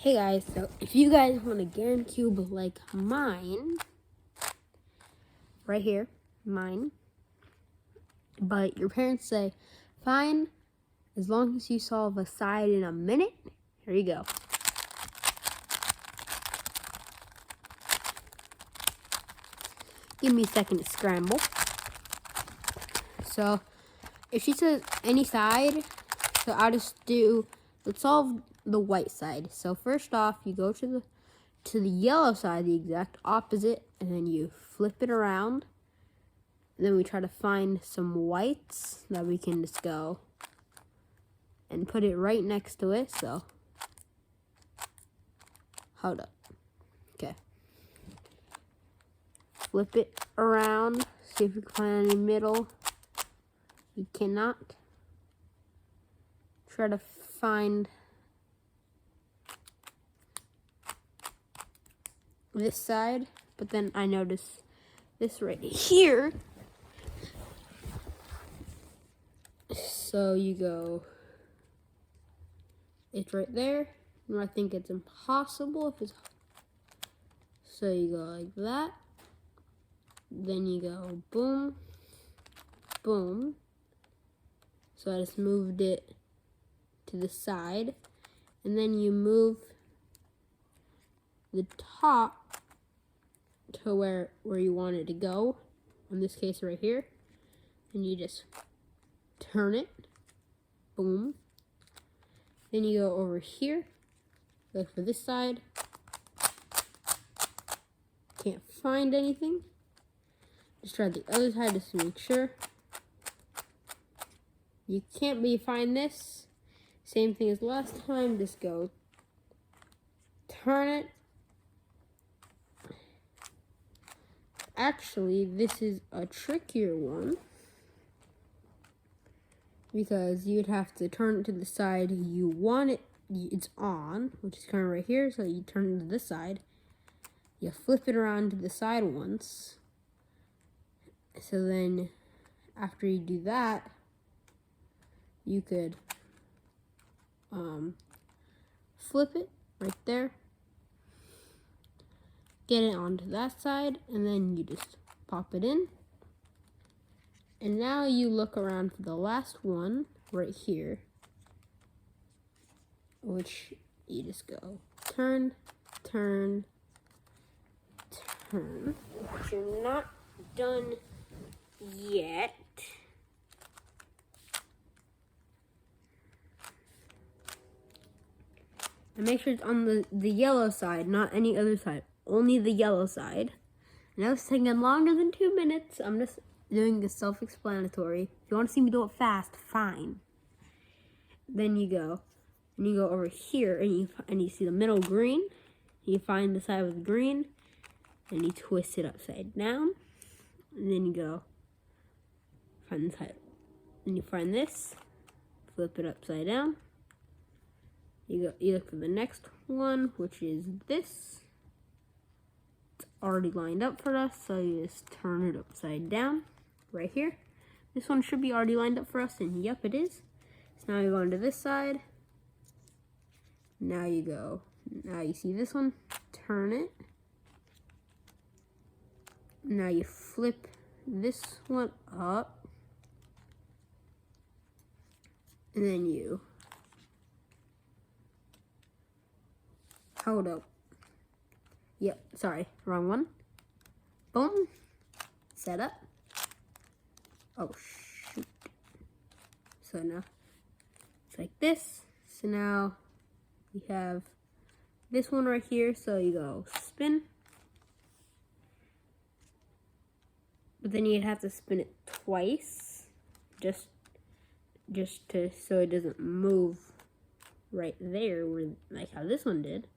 Hey guys, so if you guys want a GameCube like mine, right here, mine, but your parents say, fine, as long as you solve a side in a minute, here you go. Give me a second to scramble. So, if she says any side, so I'll just do, let's solve the white side. So first off, you go to the yellow side, the exact opposite, and then you flip it around. And then we try to find some whites that we can just go and put it right next to it. So, hold up. Okay. Flip it around. See if you can find any middle. You cannot. Try to find this side, but then I notice this right here. So you go, it's right there. And I think it's impossible if it's, so you go like that. Then you go boom, boom. So I just moved it to the side. And then you move the top to where you want it to go. In this case right here. And you just turn it. Boom. Then you go over here. Look for this side. Can't find anything. Just try the other side just to make sure. You can't find this. Same thing as last time. Just go turn it. Actually, this is a trickier one, because you'd have to turn it to the side you want it's on, which is kind of right here. So you turn it to this side. You flip it around to the side once. So then, after you do that, you could flip it right there. Get it onto that side, and then you just pop it in. And now you look around for the last one right here, which you just go turn, turn, turn. But you're not done yet. And make sure it's on the yellow side, not any other side. Only the yellow side. And that was taking longer than 2 minutes. I'm just doing this self-explanatory. If you want to see me do it fast, fine. Then you go over here, and you see the middle green. You find the side with green, and you twist it upside down. And then you go find the side. And you find this, flip it upside down. You look for the next one, which is this. It's already lined up for us, so you just turn it upside down right here. This one should be already lined up for us, and yep, it is. So now you go into this side. Now you see this one, turn it. Now you flip this one up. And then you hold up. Yep, sorry, wrong one. Boom. Set up. Oh, shoot. So now it's like this. So now you have this one right here. So you go spin. But then you'd have to spin it twice. Just so it doesn't move right there, like how this one did.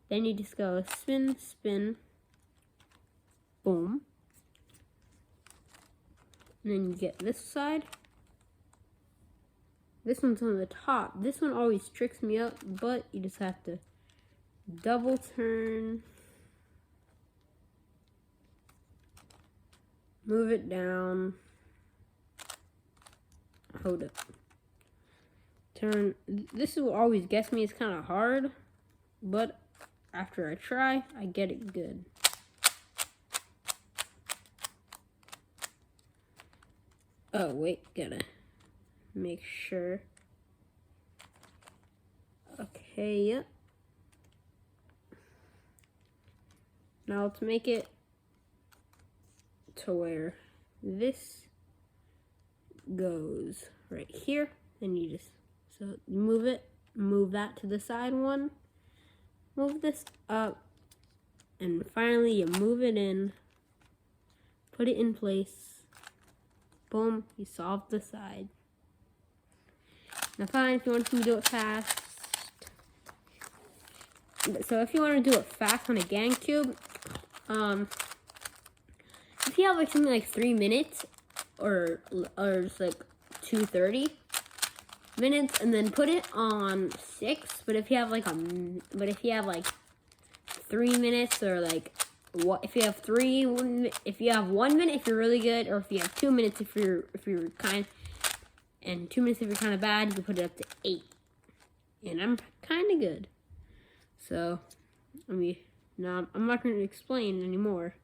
Then you just go spin, spin, boom. And then you get this side. This one's on the top. This one always tricks me up, but you just have to double turn. Move it down. Hold up. Turn. This will always guess me. It's kind of hard. but after I try, I get it good. Oh, wait, gotta make sure. Okay, yep. Now let's make it to where this goes right here. And you just, so you move it, move that to the side one, move this up, and finally you move it in, put it in place. Boom, you solved the side. Now fine, if you want to do it fast. So if you want to do it fast on a GameCube, if you have like something like 3 minutes or just like 2:30 minutes, and then put it on 6. But if you have like 3 minutes, or like if you have 1 minute if you're really good, or if you have 2 minutes if you're kind, and 2 minutes if you're kind of bad, you can put it up to 8. And I'm kind of good. So, I mean, now I'm not going to explain anymore,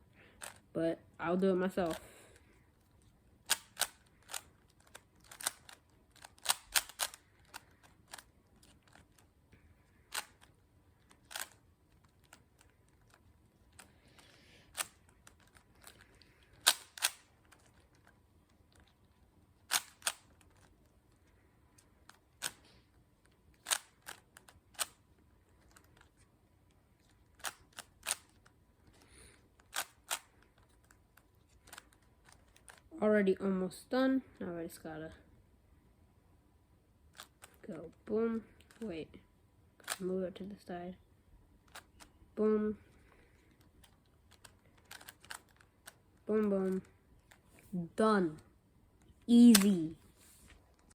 but I'll do it myself. Already almost done. Now I just gotta go boom. Wait, move it to the side. Boom. Boom, boom. Done. Easy.